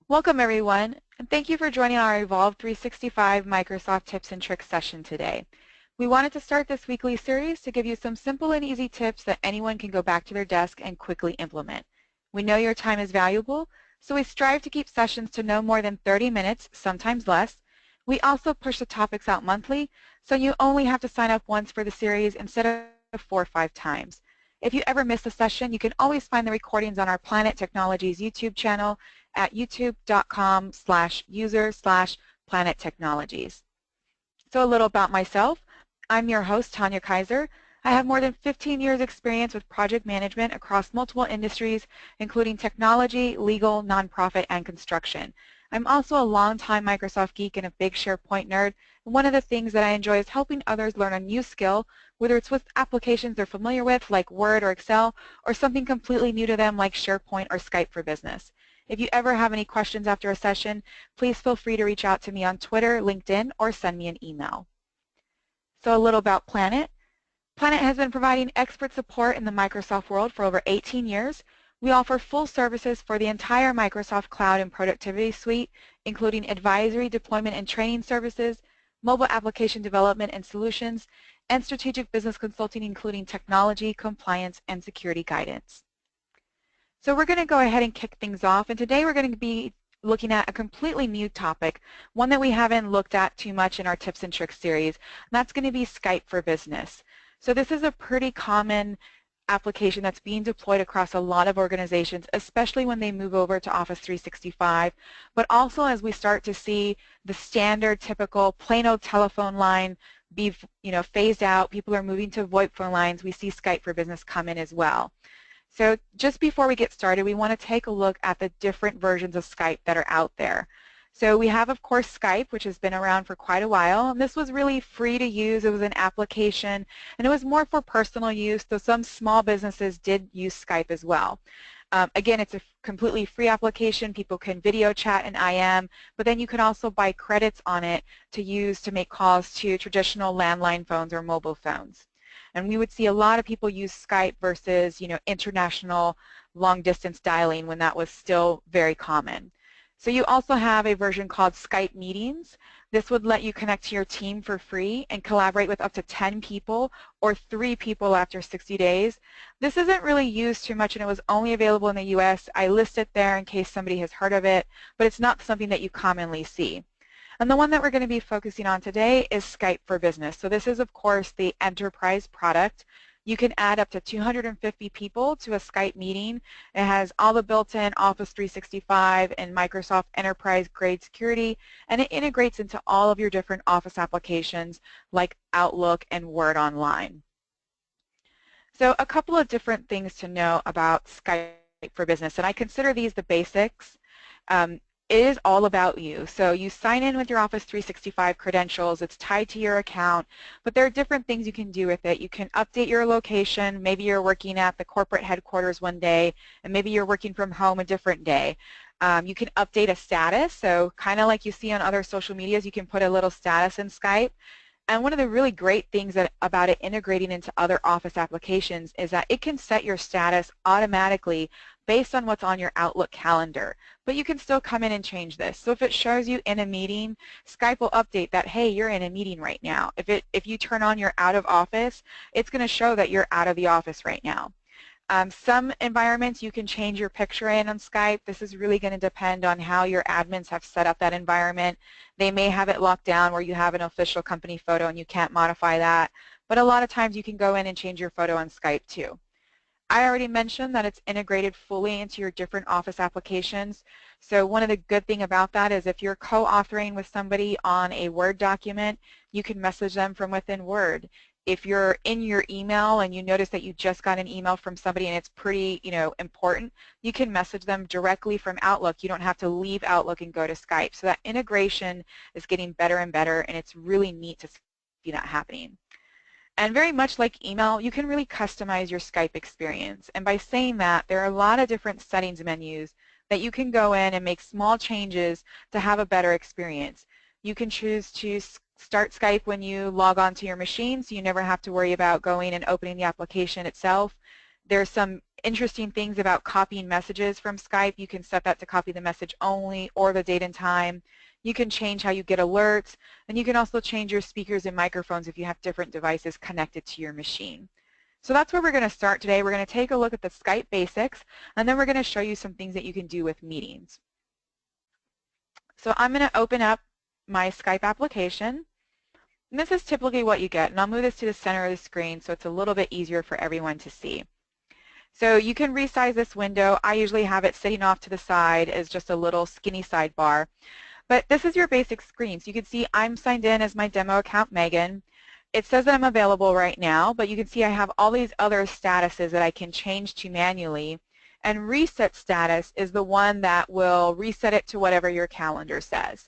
Welcome everyone, and thank you for joining our Evolve 365 Microsoft Tips and Tricks session today. We wanted to start this weekly series to give you some simple and easy tips that anyone can go back to their desk and quickly implement. We know your time is valuable, so we strive to keep sessions to no more than 30 minutes, sometimes less. We also push the topics out monthly, so you only have to sign up once for the series instead of 4 or 5 times. If you ever miss a session, you can always find the recordings on our Planet Technologies YouTube channel at youtube.com/user/Planet Technologies. So a little about myself. I'm your host, Tanya Kaiser. I have more than 15 years experience with project management across multiple industries, including technology, legal, nonprofit, and construction. I'm also a longtime Microsoft geek and a big SharePoint nerd. And one of the things that I enjoy is helping others learn a new skill, whether it's with applications they're familiar with, like Word or Excel, or something completely new to them, like SharePoint or Skype for Business. If you ever have any questions after a session, please feel free to reach out to me on Twitter, LinkedIn, or send me an email. So a little about Planet. Planet has been providing expert support in the Microsoft world for over 18 years. We offer full services for the entire Microsoft Cloud and Productivity Suite, including advisory, deployment, and training services, mobile application development and solutions, and strategic business consulting, including technology, compliance, and security guidance. So we're going to go ahead and kick things off, and today we're going to be looking at a completely new topic, one that we haven't looked at too much in our Tips and Tricks series, and that's going to be Skype for Business. So this is a pretty common application that's being deployed across a lot of organizations, especially when they move over to Office 365, but also as we start to see the standard typical plain old telephone line be phased out, people are moving to VoIP phone lines, we see Skype for Business come in as well. So just before we get started, we want to take a look at the different versions of Skype that are out there. So we have, of course, Skype, which has been around for quite a while. And this was really free to use. It was an application, and it was more for personal use, though some small businesses did use Skype as well. Again, it's a completely free application. People can video chat and IM, but then you can also buy credits on it to use to make calls to traditional landline phones or mobile phones. And we would see a lot of people use Skype versus, international long-distance dialing when that was still very common. So you also have a version called Skype Meetings. This would let you connect to your team for free and collaborate with up to 10 people or 3 people after 60 days. This isn't really used too much, and it was only available in the US. I list it there in case somebody has heard of it, but it's not something that you commonly see. And the one that we're going to be focusing on today is Skype for Business. So this is, of course, the enterprise product. You can add up to 250 people to a Skype meeting. It has all the built-in Office 365 and Microsoft enterprise-grade security, and it integrates into all of your different Office applications like Outlook and Word Online. So a couple of different things to know about Skype for Business, and I consider these the basics. It is all about you. So you sign in with your Office 365 credentials. It's tied to your account, but there are different things you can do with it. You can update your location. Maybe you're working at the corporate headquarters one day, and maybe you're working from home a different day. You can update a status. So kind of like you see on other social medias, you can put a little status in Skype. And one of the really great things about it integrating into other Office applications is that it can set your status automatically based on what's on your Outlook calendar. But you can still come in and change this. So if it shows you in a meeting, Skype will update that, hey, you're in a meeting right now. If you turn on your out of office, it's going to show that you're out of the office right now. Some environments you can change your picture in on Skype. This is really going to depend on how your admins have set up that environment. They may have it locked down where you have an official company photo and you can't modify that. But a lot of times you can go in and change your photo on Skype too. I already mentioned that it's integrated fully into your different Office applications. So one of the good things about that is if you're co-authoring with somebody on a Word document, you can message them from within Word. If you're in your email and you notice that you just got an email from somebody and it's pretty, important, you can message them directly from Outlook. You don't have to leave Outlook and go to Skype. So that integration is getting better and better, and it's really neat to see that happening. And very much like email, you can really customize your Skype experience. And by saying that, there are a lot of different settings menus that you can go in and make small changes to have a better experience. You can choose to start Skype when you log on to your machine, so you never have to worry about going and opening the application itself. There's some interesting things about copying messages from Skype. You can set that to copy the message only or the date and time. You can change how you get alerts, and you can also change your speakers and microphones if you have different devices connected to your machine. So that's where we're going to start today. We're going to take a look at the Skype basics, and then we're going to show you some things that you can do with meetings. So I'm going to open up my Skype application. And this is typically what you get, and I'll move this to the center of the screen so it's a little bit easier for everyone to see. So you can resize this window. I usually have it sitting off to the side as just a little skinny sidebar. But this is your basic screen. So you can see I'm signed in as my demo account, Megan. It says that I'm available right now, but you can see I have all these other statuses that I can change to manually. And reset status is the one that will reset it to whatever your calendar says.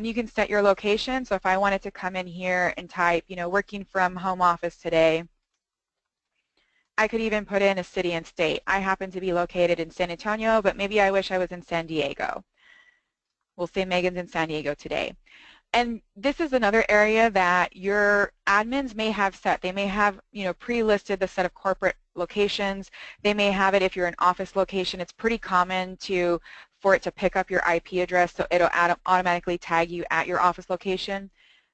You can set your location. So if I wanted to come in here and type, working from home office today, I could even put in a city and state. I happen to be located in San Antonio, but maybe I wish I was in San Diego. We'll say Megan's in San Diego today. And this is another area that your admins may have set. They may have, pre-listed the set of corporate locations. They may have it if you're an office location. It's pretty common for it to pick up your IP address, so it'll automatically tag you at your office location.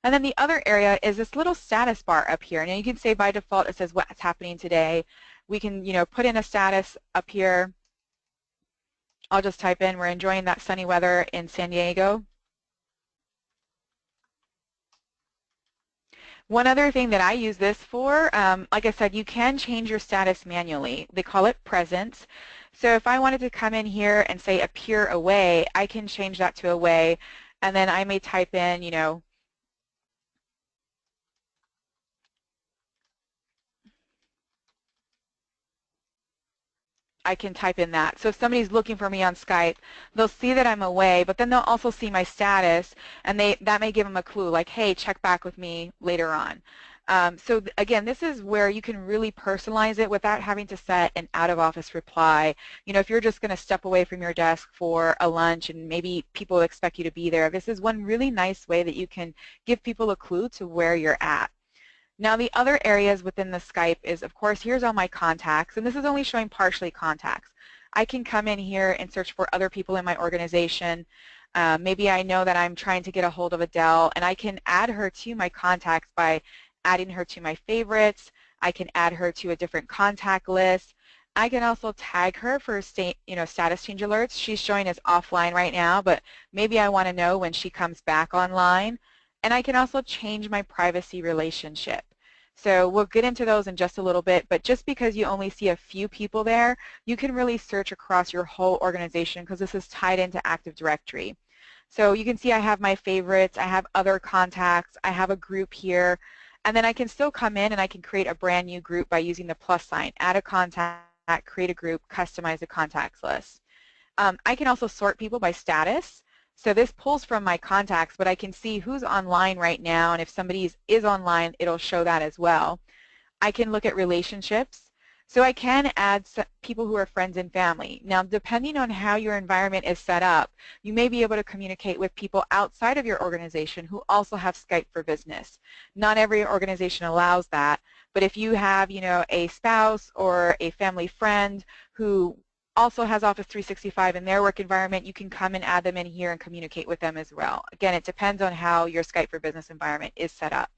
And then the other area is this little status bar up here. Now you can say by default it says what's happening today. We can, put in a status up here. I'll just type in, we're enjoying that sunny weather in San Diego. One other thing that I use this for, like I said, you can change your status manually. They call it presence. So if I wanted to come in here and say appear away, I can change that to away, and then I may type in, I can type in that. So if somebody's looking for me on Skype, they'll see that I'm away, but then they'll also see my status, and that may give them a clue, like, hey, check back with me later on. So again, this is where you can really personalize it without having to set an out-of-office reply. If you're just going to step away from your desk for a lunch and maybe people expect you to be there, this is one really nice way that you can give people a clue to where you're at. Now the other areas within the Skype is, of course, here's all my contacts, and this is only showing partially contacts. I can come in here and search for other people in my organization. Maybe I know that I'm trying to get a hold of Adele, and I can add her to my contacts by adding her to my favorites. I can add her to a different contact list. I can also tag her for status change alerts. She's showing as offline right now, but maybe I want to know when she comes back online. And I can also change my privacy relationship. So we'll get into those in just a little bit, but just because you only see a few people there, you can really search across your whole organization because this is tied into Active Directory. So you can see I have my favorites, I have other contacts, I have a group here, and then I can still come in and I can create a brand new group by using the plus sign, add a contact, create a group, customize the contacts list. I can also sort people by status. So this pulls from my contacts, but I can see who's online right now, and if somebody is online, it'll show that as well. I can look at relationships. So I can add people who are friends and family. Now, depending on how your environment is set up, you may be able to communicate with people outside of your organization who also have Skype for Business. Not every organization allows that, but if you have, a spouse or a family friend who also has Office 365 in their work environment, you can come and add them in here and communicate with them as well. Again, it depends on how your Skype for Business environment is set up.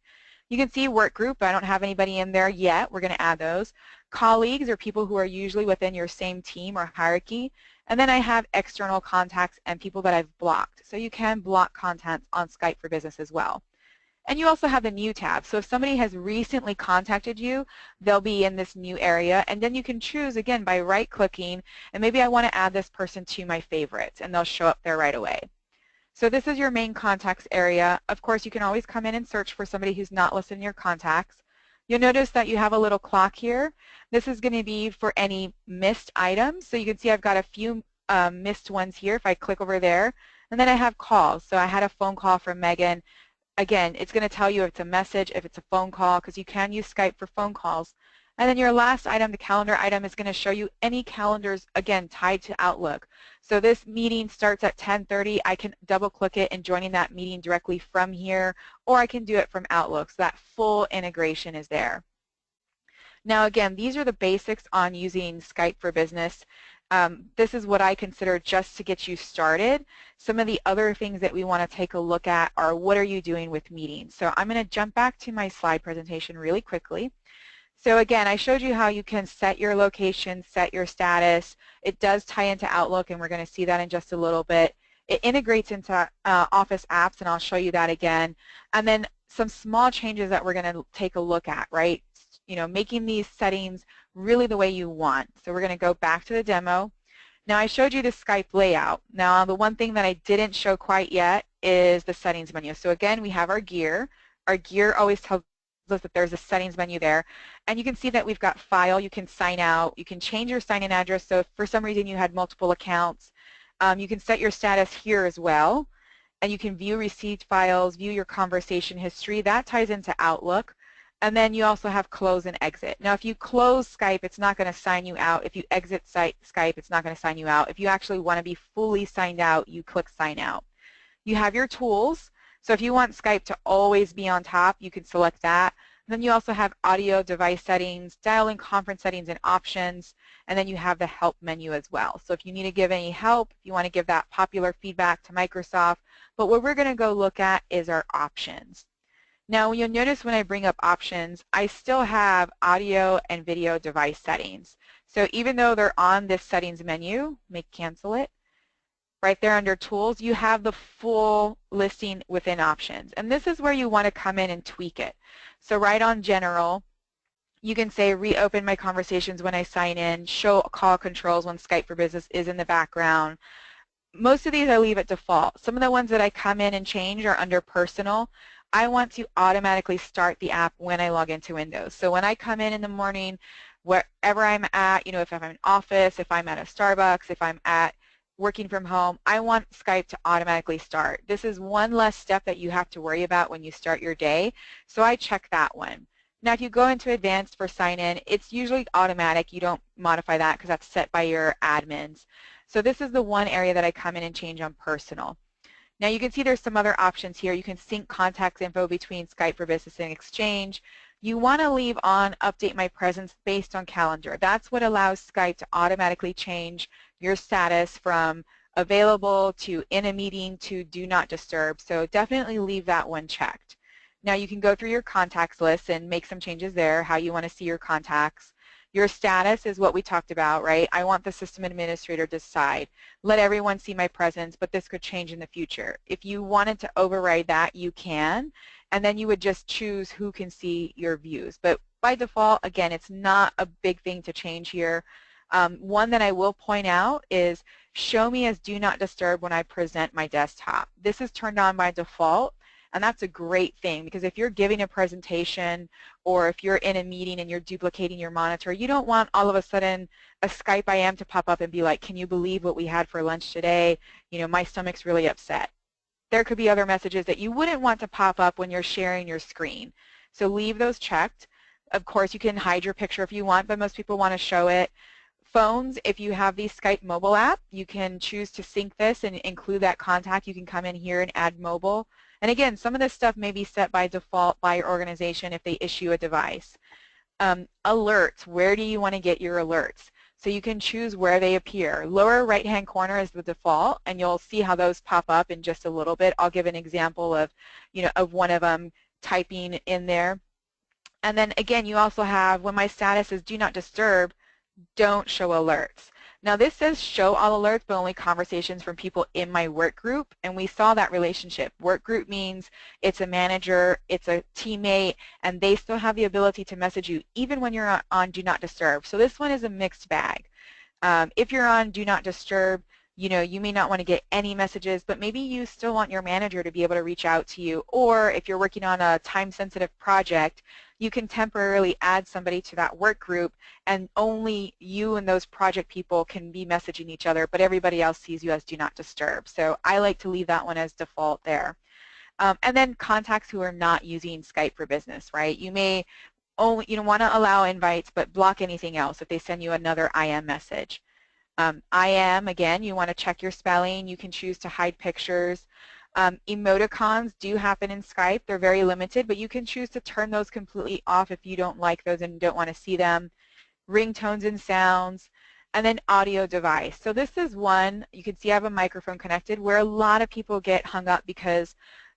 You can see work group. I don't have anybody in there yet. We're going to add those. Colleagues are people who are usually within your same team or hierarchy. And then I have external contacts and people that I've blocked. So you can block contacts on Skype for Business as well. And you also have the new tab. So if somebody has recently contacted you, they'll be in this new area. And then you can choose, again, by right-clicking, and maybe I want to add this person to my favorites, and they'll show up there right away. So this is your main contacts area. Of course, you can always come in and search for somebody who's not listed in your contacts. You'll notice that you have a little clock here. This is going to be for any missed items. So you can see I've got a few missed ones here if I click over there. And then I have calls. So I had a phone call from Megan. Again, it's going to tell you if it's a message, if it's a phone call, because you can use Skype for phone calls. And then your last item, the calendar item, is going to show you any calendars, again, tied to Outlook. So this meeting starts at 10:30. I can double-click it and joining that meeting directly from here, or I can do it from Outlook. So that full integration is there. Now again, these are the basics on using Skype for Business. This is what I consider just to get you started. Some of the other things that we want to take a look at are what are you doing with meetings. So I'm going to jump back to my slide presentation really quickly. So again, I showed you how you can set your location, set your status. It does tie into Outlook, and we're going to see that in just a little bit. It integrates into Office apps, and I'll show you that again. And then some small changes that we're going to take a look at, right? You know, making these settings really the way you want. So we're going to go back to the demo. Now I showed you the Skype layout. Now the one thing that I didn't show quite yet is the settings menu. So again, we have our gear. Our gear always tells us that there's a settings menu there. And you can see that we've got file. You can sign out. You can change your sign-in address. So if for some reason you had multiple accounts, you can set your status here as well. And you can view received files, view your conversation history. That ties into Outlook. And then you also have close and exit. Now, if you close Skype, it's not going to sign you out. If you exit Skype, it's not going to sign you out. If you actually want to be fully signed out, you click sign out. You have your tools. So if you want Skype to always be on top, you can select that. And then you also have audio device settings, dial-in conference settings and options, and then you have the help menu as well. So if you need to give any help, if you want to give that popular feedback to Microsoft, but what we're going to go look at is our options. Now you'll notice when I bring up options, I still have audio and video device settings. So even though they're on this settings menu, make cancel it, right there under tools, you have the full listing within options. And this is where you want to come in and tweak it. So right on general, you can say reopen my conversations when I sign in, show call controls when Skype for Business is in the background. Most of these I leave at default. Some of the ones that I come in and change are under personal. I want to automatically start the app when I log into Windows. So when I come in the morning, wherever I'm at, you know, if I'm in office, if I'm at a Starbucks, if I'm at working from home, I want Skype to automatically start. This is one less step that you have to worry about when you start your day, so I check that one. Now if you go into advanced for sign in, it's usually automatic. You don't modify that because that's set by your admins. So this is the one area that I come in and change on personal. Now you can see there's some other options here. You can sync contacts info between Skype for Business and Exchange. You want to leave on update my presence based on calendar. That's what allows Skype to automatically change your status from available to in a meeting to do not disturb. So definitely leave that one checked. Now you can go through your contacts list and make some changes there, how you want to see your contacts. Your status is what we talked about, right? I want the system administrator to decide. Let everyone see my presence, but this could change in the future. If you wanted to override that, you can, and then you would just choose who can see your views. But by default, again, it's not a big thing to change here. One that I will point out is show me as do not disturb when I present my desktop. This is turned on by default. And that's a great thing because if you're giving a presentation or if you're in a meeting and you're duplicating your monitor, you don't want all of a sudden a Skype IM to pop up and be like, can you believe what we had for lunch today? You know, my stomach's really upset. There could be other messages that you wouldn't want to pop up when you're sharing your screen. So leave those checked. Of course, you can hide your picture if you want, but most people want to show it. Phones, if you have the Skype mobile app, you can choose to sync this and include that contact. You can come in here and add mobile. And again, some of this stuff may be set by default by your organization if they issue a device. Alerts, where do you want to get your alerts? So you can choose where they appear. Lower right-hand corner is the default, and you'll see how those pop up in just a little bit. I'll give an example of, of one of them typing in there. And then again, you also have, when my status is do not disturb, don't show alerts. Now this says show all alerts, but only conversations from people in my work group, and we saw that relationship. Work group means it's a manager, it's a teammate, and they still have the ability to message you even when you're on Do Not Disturb. So this one is a mixed bag. If you're on Do Not Disturb, you may not want to get any messages, but maybe you still want your manager to be able to reach out to you, or if you're working on a time-sensitive project, you can temporarily add somebody to that work group and only you and those project people can be messaging each other, but everybody else sees you as Do Not Disturb. So I like to leave that one as default there. And then contacts who are not using Skype for Business, right? You may only want to allow invites but block anything else if they send you another IM message. IM, again, you want to check your spelling. You can choose to hide pictures. Emoticons do happen in Skype. They're very limited, but you can choose to turn those completely off if you don't like those and don't want to see them. Ringtones and sounds, and then audio device. So this is one, you can see I have a microphone connected, where a lot of people get hung up because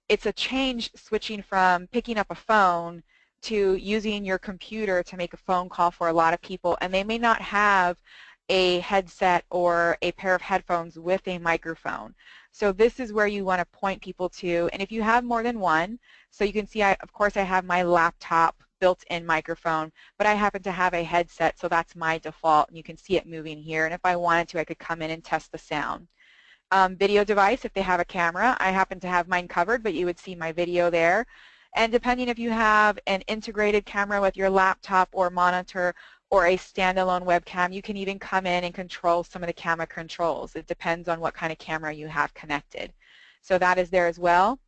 it's a change switching from picking up a phone to using your computer to make a phone call for a lot of people, and they may not have a headset or a pair of headphones with a microphone. So this is where you want to point people to, and if you have more than one, so you can see, of course I have my laptop built-in microphone, but I happen to have a headset, so that's my default, and you can see it moving here, and if I wanted to, I could come in and test the sound. Video device, if they have a camera, I happen to have mine covered, but you would see my video there. And depending if you have an integrated camera with your laptop or monitor or a standalone webcam, you can even come in and control some of the camera controls. It depends on what kind of camera you have connected. So that is there as well.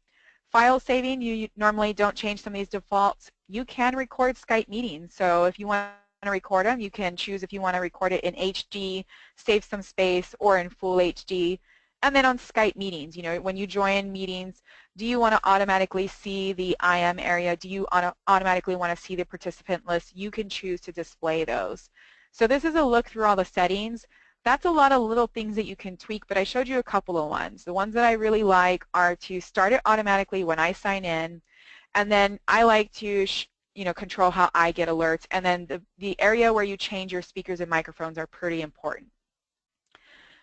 File saving, you normally don't change some of these defaults. You can record Skype meetings. So if you want to record them, you can choose if you want to record it in HD, save some space, or in full HD. And then on Skype meetings, when you join meetings, do you want to automatically see the IM area? Do you automatically want to see the participant list? You can choose to display those. So this is a look through all the settings. That's a lot of little things that you can tweak, but I showed you a couple of ones. The ones that I really like are to start it automatically when I sign in, and then I like to control how I get alerts, and then the area where you change your speakers and microphones are pretty important.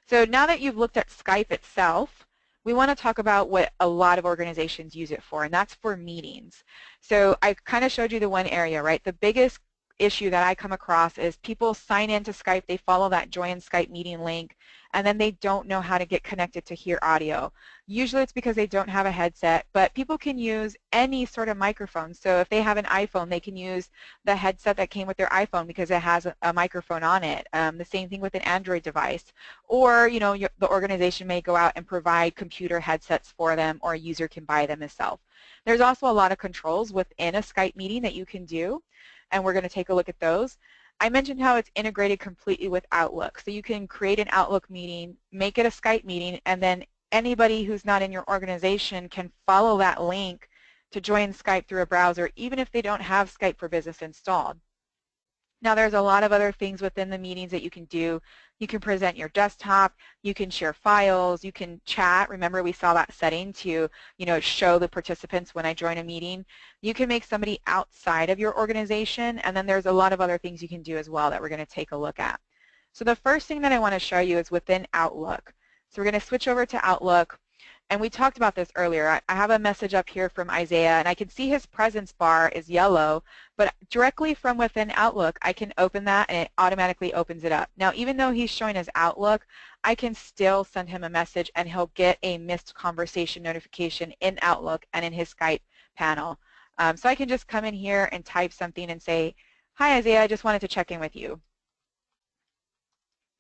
So now that you've looked at Skype itself, we want to talk about what a lot of organizations use it for, and that's for meetings. So I kind of showed you the one area, right? The biggest issue that I come across is people sign into Skype, they follow that join Skype meeting link, and then they don't know how to get connected to hear audio. Usually it's because they don't have a headset, but people can use any sort of microphone. So if they have an iPhone, they can use the headset that came with their iPhone because it has a microphone on it. The same thing with an Android device. Or, the organization may go out and provide computer headsets for them, or a user can buy them himself. There's also a lot of controls within a Skype meeting that you can do, and we're going to take a look at those. I mentioned how it's integrated completely with Outlook. So you can create an Outlook meeting, make it a Skype meeting, and then anybody who's not in your organization can follow that link to join Skype through a browser, even if they don't have Skype for Business installed. Now there's a lot of other things within the meetings that you can do. You can present your desktop, you can share files, you can chat. Remember we saw that setting to show the participants when I join a meeting. You can make somebody outside of your organization, and then there's a lot of other things you can do as well that we're going to take a look at. So the first thing that I want to show you is within Outlook. So we're going to switch over to Outlook. And we talked about this earlier. I have a message up here from Isaiah, and I can see his presence bar is yellow, but directly from within Outlook, I can open that, and it automatically opens it up. Now, even though he's showing his Outlook, I can still send him a message, and he'll get a missed conversation notification in Outlook and in his Skype panel. So I can just come in here and type something and say, "Hi, Isaiah, I just wanted to check in with you."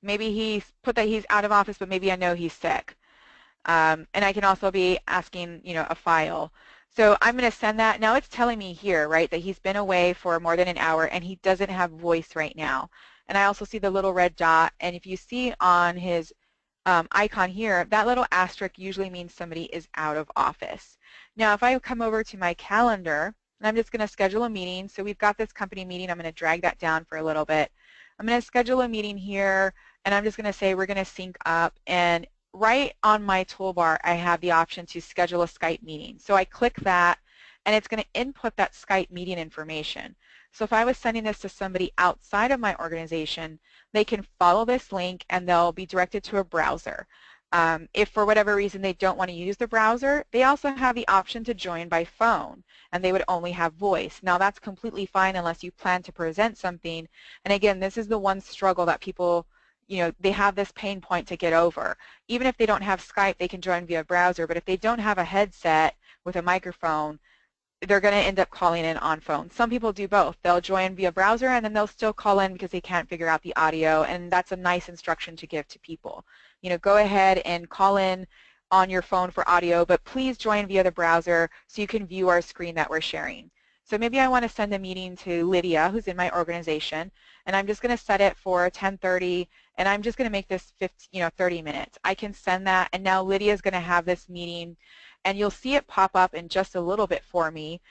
Maybe he's put that he's out of office, but maybe I know he's sick. And I can also be asking, a file. So I'm going to send that. Now it's telling me here, right, that he's been away for more than an hour and he doesn't have voice right now. And I also see the little red dot. And if you see on his icon here, that little asterisk usually means somebody is out of office. Now if I come over to my calendar, and I'm just going to schedule a meeting. So we've got this company meeting. I'm going to drag that down for a little bit. I'm going to schedule a meeting here, and I'm just going to say we're going to sync up. And right on my toolbar, I have the option to schedule a Skype meeting. So I click that, and it's going to input that Skype meeting information. So if I was sending this to somebody outside of my organization, they can follow this link, and they'll be directed to a browser. If for whatever reason they don't want to use the browser, they also have the option to join by phone, and they would only have voice. Now that's completely fine unless you plan to present something. And again, this is the one struggle that people, they have this pain point to get over. Even if they don't have Skype, they can join via browser, but if they don't have a headset with a microphone, they're going to end up calling in on phone. Some people do both. They'll join via browser, and then they'll still call in because they can't figure out the audio, and that's a nice instruction to give to people. Go ahead and call in on your phone for audio, but please join via the browser so you can view our screen that we're sharing. So maybe I want to send a meeting to Lydia, who's in my organization, and I'm just going to set it for 10:30, and I'm just going to make this 30 minutes. I can send that, and now Lydia is going to have this meeting, and you'll see it pop up in just a little bit for me.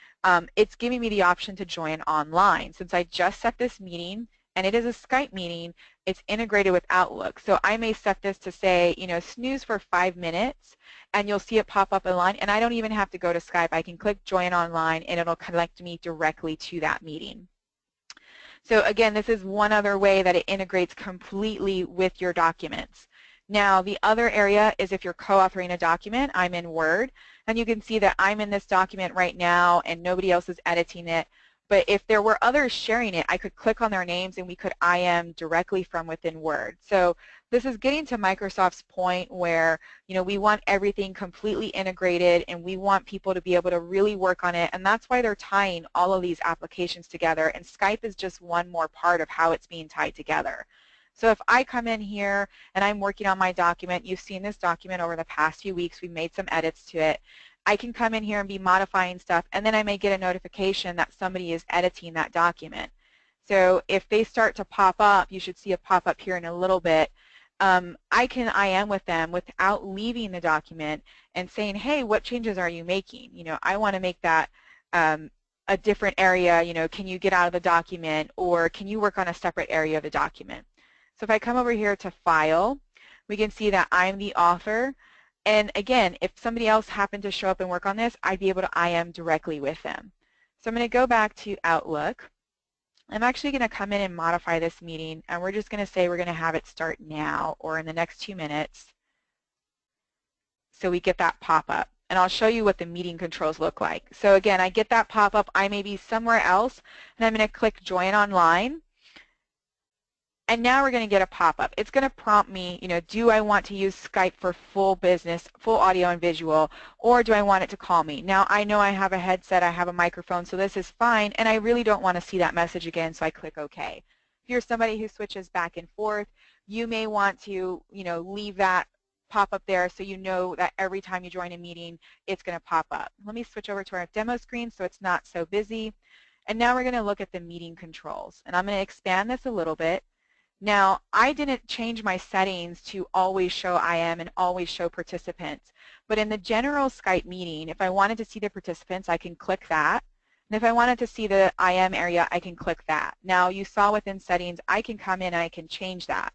It's giving me the option to join online. Since I just set this meeting, and it is a Skype meeting, it's integrated with Outlook. So I may set this to say, snooze for 5 minutes, and you'll see it pop up online, and I don't even have to go to Skype. I can click join online, and it'll connect me directly to that meeting. So again, this is one other way that it integrates completely with your documents. Now, the other area is if you're co-authoring a document. I'm in Word, and you can see that I'm in this document right now, and nobody else is editing it. But if there were others sharing it, I could click on their names and we could IM directly from within Word. So this is getting to Microsoft's point where, we want everything completely integrated and we want people to be able to really work on it. And that's why they're tying all of these applications together. And Skype is just one more part of how it's being tied together. So if I come in here and I'm working on my document, you've seen this document over the past few weeks, we made some edits to it. I can come in here and be modifying stuff, and then I may get a notification that somebody is editing that document. So if they start to pop up, you should see a pop up here in a little bit, I can IM with them without leaving the document and saying, hey, what changes are you making? I want to make that a different area. Can you get out of the document, or can you work on a separate area of the document? So if I come over here to File, we can see that I'm the author. And again, if somebody else happened to show up and work on this, I'd be able to IM directly with them. So I'm going to go back to Outlook. I'm actually going to come in and modify this meeting, and we're just going to say we're going to have it start now or in the next 2 minutes so we get that pop-up. And I'll show you what the meeting controls look like. So again, I get that pop-up. I may be somewhere else, and I'm going to click Join Online. And now we're going to get a pop-up. It's going to prompt me, do I want to use Skype for full business, full audio and visual, or do I want it to call me? Now, I know I have a headset, I have a microphone, so this is fine, and I really don't want to see that message again, so I click OK. If you're somebody who switches back and forth, you may want to, leave that pop-up there so you know that every time you join a meeting, it's going to pop up. Let me switch over to our demo screen so it's not so busy. And now we're going to look at the meeting controls. And I'm going to expand this a little bit. Now, I didn't change my settings to always show IM and always show participants, but in the general Skype meeting, if I wanted to see the participants, I can click that, and if I wanted to see the IM area, I can click that. Now, you saw within settings, I can come in and I can change that.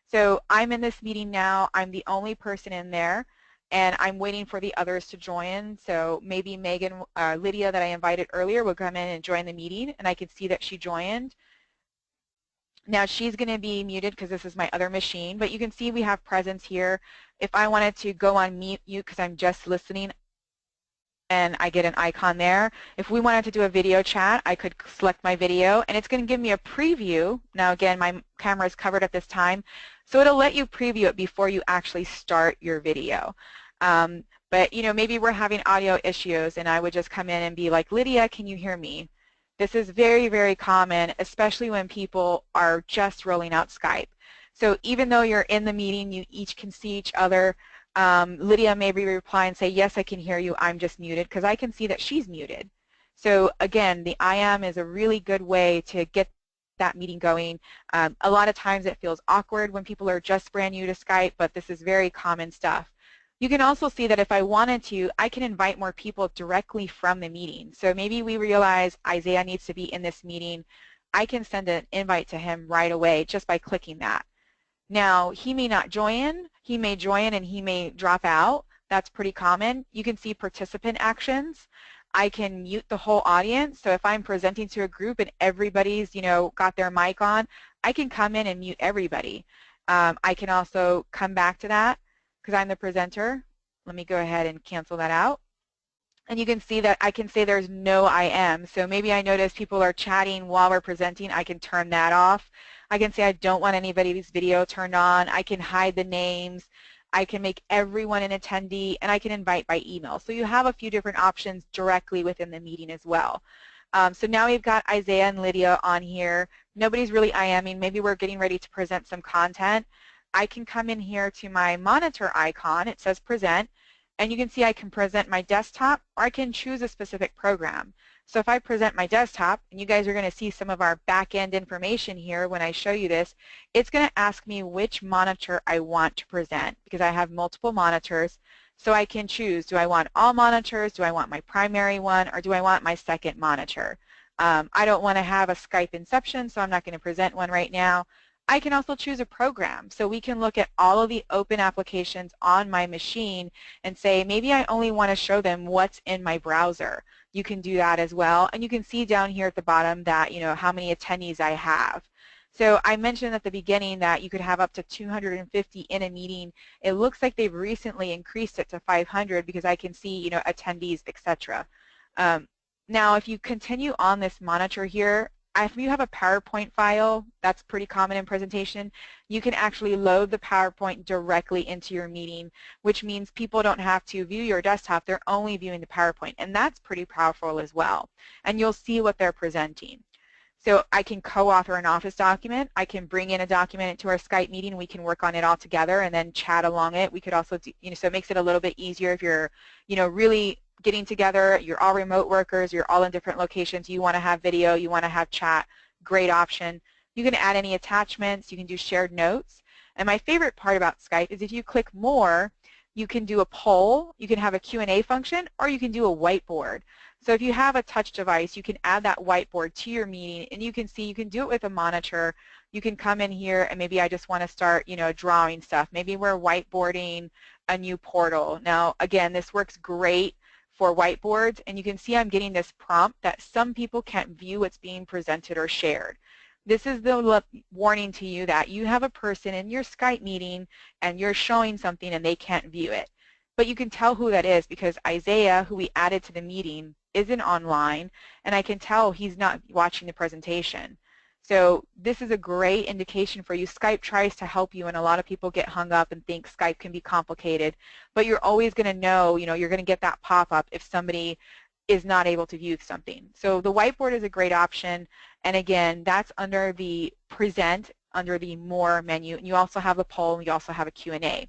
So I'm in this meeting now, I'm the only person in there, and I'm waiting for the others to join. So maybe Megan, Lydia that I invited earlier will come in and join the meeting, and I can see that she joined. Now she's going to be muted because this is my other machine, but you can see we have presence here. If I wanted to go on mute because I'm just listening, and I get an icon there. If we wanted to do a video chat, I could select my video, and it's going to give me a preview. Now again, my camera is covered at this time, so it'll let you preview it before you actually start your video. But maybe we're having audio issues, and I would just come in and be like, Lydia, can you hear me? This is very, very common, especially when people are just rolling out Skype. So even though you're in the meeting, you each can see each other. Lydia may reply and say, yes, I can hear you, I'm just muted, because I can see that she's muted. So again, the IM is a really good way to get that meeting going. A lot of times it feels awkward when people are just brand new to Skype, but this is very common stuff. You can also see that if I wanted to, I can invite more people directly from the meeting. So maybe we realize Isaiah needs to be in this meeting. I can send an invite to him right away just by clicking that. Now, he may not join. He may join and he may drop out. That's pretty common. You can see participant actions. I can mute the whole audience. So if I'm presenting to a group and everybody's, got their mic on, I can come in and mute everybody. I can also come back to that because I'm the presenter. Let me go ahead and cancel that out. And you can see that I can say there's no IM. So maybe I notice people are chatting while we're presenting. I can turn that off. I can say I don't want anybody's video turned on. I can hide the names. I can make everyone an attendee, and I can invite by email. So you have a few different options directly within the meeting as well. So now we've got Isaiah and Lydia on here. Nobody's really IMing. Maybe we're getting ready to present some content. I can come in here to my monitor icon. It says present, and you can see I can present my desktop, or I can choose a specific program. So if I present my desktop, and you guys are going to see some of our back-end information here when I show you this, it's going to ask me which monitor I want to present because I have multiple monitors. So I can choose, do I want all monitors, do I want my primary one, or do I want my second monitor? I don't want to have a Skype Inception, so I'm not going to present one right now. I can also choose a program. So we can look at all of the open applications on my machine and say, maybe I only want to show them what's in my browser. You can do that as well. And you can see down here at the bottom that, how many attendees I have. So I mentioned at the beginning that you could have up to 250 in a meeting. It looks like they've recently increased it to 500 because I can see, attendees, etc. Now, if you continue on this monitor here, if you have a PowerPoint file, that's pretty common in presentation, you can actually load the PowerPoint directly into your meeting, which means people don't have to view your desktop, they're only viewing the PowerPoint, and that's pretty powerful as well. And you'll see what they're presenting. So I can co-author an Office document. I can bring in a document into our Skype meeting. We can work on it all together and then chat along it. We could also do, so it makes it a little bit easier if you're, really getting together. You're all remote workers. You're all in different locations. You want to have video. You want to have chat. Great option. You can add any attachments. You can do shared notes. And my favorite part about Skype is if you click more, you can do a poll. You can have a Q&A function, or you can do a whiteboard. So if you have a touch device, you can add that whiteboard to your meeting, and you can see you can do it with a monitor. You can come in here and maybe I just want to start, drawing stuff. Maybe we're whiteboarding a new portal. Now, again, this works great for whiteboards, and you can see I'm getting this prompt that some people can't view what's being presented or shared. This is the warning to you that you have a person in your Skype meeting and you're showing something and they can't view it. But you can tell who that is because Isaiah, who we added to the meeting, isn't online, and I can tell he's not watching the presentation. So this is a great indication for you. Skype tries to help you, and a lot of people get hung up and think Skype can be complicated, but you're always going to know, you're going to get that pop-up if somebody is not able to view something. So the whiteboard is a great option, and again, that's under the present, under the more menu, and you also have a poll, and you also have a Q&A.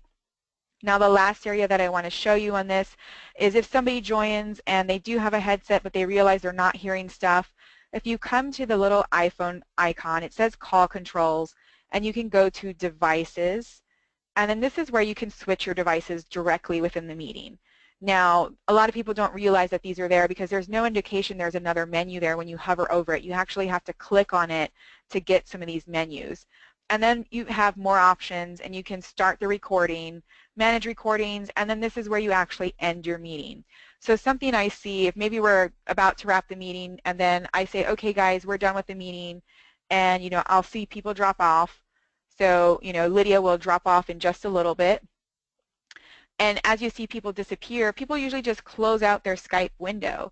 Now the last area that I want to show you on this is if somebody joins and they do have a headset but they realize they're not hearing stuff, if you come to the little iPhone icon, it says call controls, and you can go to devices, and then this is where you can switch your devices directly within the meeting. Now, a lot of people don't realize that these are there because there's no indication there's another menu there when you hover over it. You actually have to click on it to get some of these menus. And then you have more options, and you can start the recording, manage recordings, and then this is where you actually end your meeting. So something I see, if maybe we're about to wrap the meeting, and then I say, okay guys, we're done with the meeting, and I'll see people drop off. So Lydia will drop off in just a little bit. And as you see people disappear, people usually just close out their Skype window.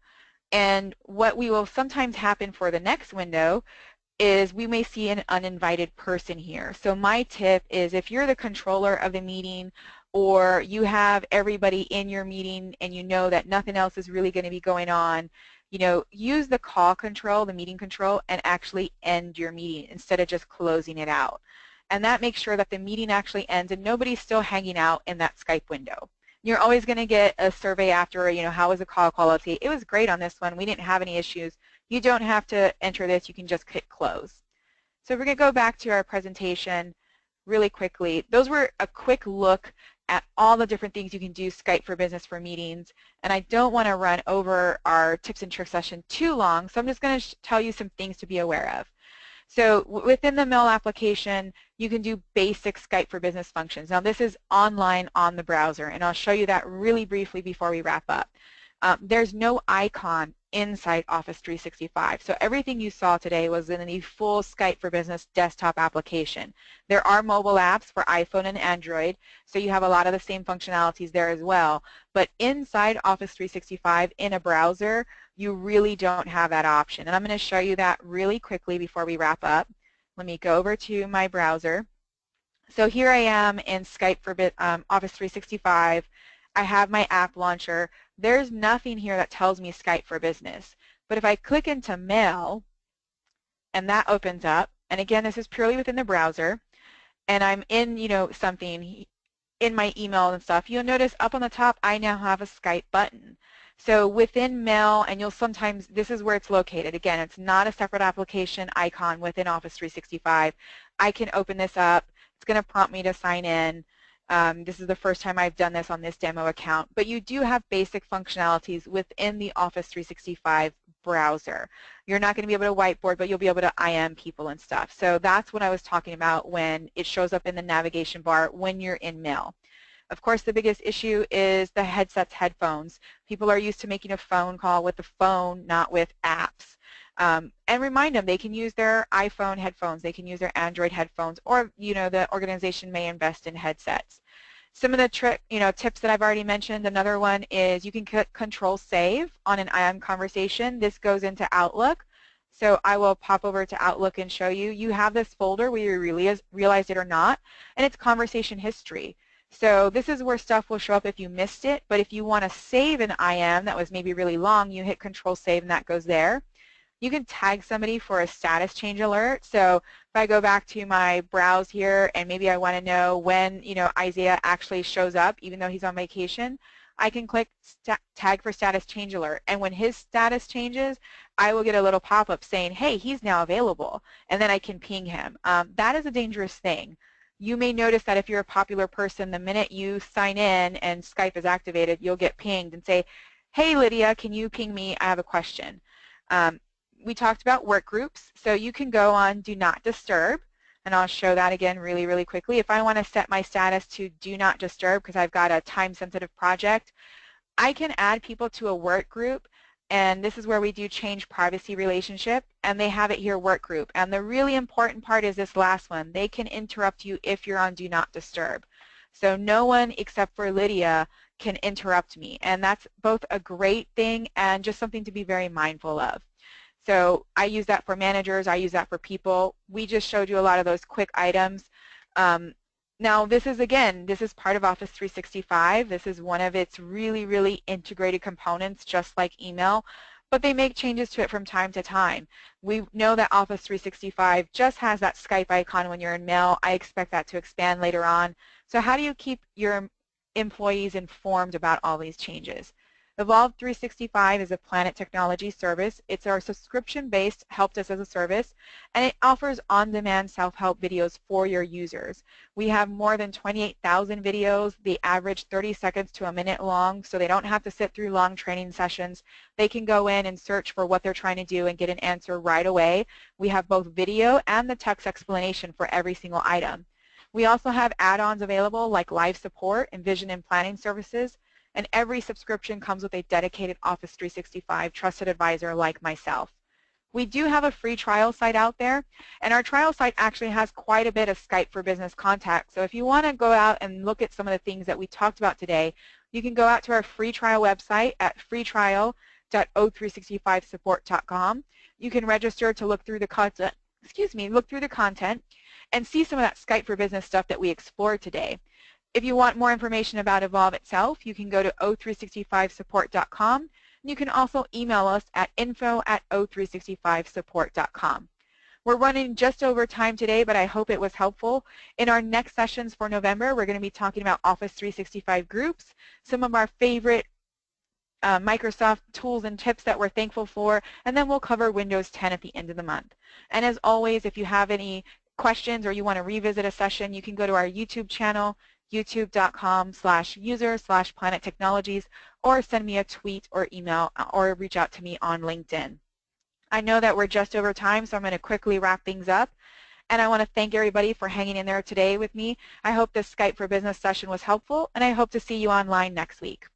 And what we will sometimes happen for the next window is we may see an uninvited person here. So my tip is if you're the controller of the meeting or you have everybody in your meeting and you know that nothing else is really going to be going on, use the call control, the meeting control, and actually end your meeting instead of just closing it out. And that makes sure that the meeting actually ends and nobody's still hanging out in that Skype window. You're always going to get a survey after, how was the call quality? It was great on this one. We didn't have any issues. You don't have to enter this. You can just click close. So we're going to go back to our presentation really quickly. Those were a quick look at all the different things you can do Skype for Business for meetings. And I don't want to run over our tips and tricks session too long, so I'm just going to tell you some things to be aware of. So within the Mail application, you can do basic Skype for Business functions. Now this is online on the browser, and I'll show you that really briefly before we wrap up. There's no icon inside Office 365. So everything you saw today was in the full Skype for Business desktop application. There are mobile apps for iPhone and Android, so you have a lot of the same functionalities there as well. But inside Office 365 in a browser, you really don't have that option. And I'm going to show you that really quickly before we wrap up. Let me go over to my browser. So here I am in Skype for Office 365. I have my app launcher. There's nothing here that tells me Skype for Business. But if I click into Mail, and that opens up, and again, this is purely within the browser, and I'm in, something in my email and stuff, you'll notice up on the top, I now have a Skype button. So within Mail, and you'll sometimes, this is where it's located. Again, it's not a separate application icon within Office 365. I can open this up. It's going to prompt me to sign in. This is the first time I've done this on this demo account, but you do have basic functionalities within the Office 365 browser. You're not going to be able to whiteboard, but you'll be able to IM people and stuff. So that's what I was talking about when it shows up in the navigation bar when you're in Mail. Of course, the biggest issue is the headphones. People are used to making a phone call with the phone, not with apps. And remind them they can use their iPhone headphones, they can use their Android headphones, or the organization may invest in headsets. Some of the tips that I've already mentioned. Another one is you can Control Save on an IM conversation. This goes into Outlook. So I will pop over to Outlook and show you. You have this folder whether you realized it or not, and it's conversation history. So this is where stuff will show up if you missed it, but if you want to save an IM that was maybe really long, you hit Control Save and that goes there. You can tag somebody for a status change alert. So if I go back to my browse here and maybe I want to know when Isaiah actually shows up even though he's on vacation, I can click tag for status change alert, and when his status changes, I will get a little pop-up saying, hey, he's now available, and then I can ping him. That is a dangerous thing. You may notice that if you're a popular person, the minute you sign in and Skype is activated, you'll get pinged and say, hey, Lydia, can you ping me? I have a question. We talked about work groups, so you can go on Do Not Disturb, and I'll show that again really, really quickly. If I want to set my status to Do Not Disturb because I've got a time-sensitive project, I can add people to a work group, and this is where we do change privacy relationship, and they have it here, work group. And the really important part is this last one. They can interrupt you if you're on Do Not Disturb. So no one except for Lydia can interrupt me, and that's both a great thing and just something to be very mindful of. So I use that for managers, I use that for people. We just showed you a lot of those quick items. Now this is part of Office 365. This is one of its really, really integrated components, just like email, but they make changes to it from time to time. We know that Office 365 just has that Skype icon when you're in Mail. I expect that to expand later on. So how do you keep your employees informed about all these changes? Evolve 365 is a Planet Technology service. It's our subscription-based help desk as a service, and it offers on-demand self-help videos for your users. We have more than 28,000 videos. They average 30 seconds to a minute long, so they don't have to sit through long training sessions. They can go in and search for what they're trying to do and get an answer right away. We have both video and the text explanation for every single item. We also have add-ons available like live support and vision and planning services. And every subscription comes with a dedicated Office 365 trusted advisor like myself. We do have a free trial site out there, and our trial site actually has quite a bit of Skype for Business contact. So if you want to go out and look at some of the things that we talked about today, you can go out to our free trial website at freetrial.o365support.com. You can register to look through the content, and see some of that Skype for Business stuff that we explored today. If you want more information about Evolve itself, you can go to o365support.com. You can also email us at info@o365support.com. We're running just over time today, but I hope it was helpful. In our next sessions for November, we're going to be talking about Office 365 groups, some of our favorite Microsoft tools and tips that we're thankful for, and then we'll cover Windows 10 at the end of the month. And as always, if you have any questions or you want to revisit a session, you can go to our YouTube channel, youtube.com/user/Planet Technologies, or send me a tweet or email or reach out to me on LinkedIn. I know that we're just over time, so I'm going to quickly wrap things up. And I want to thank everybody for hanging in there today with me. I hope this Skype for Business session was helpful, and I hope to see you online next week.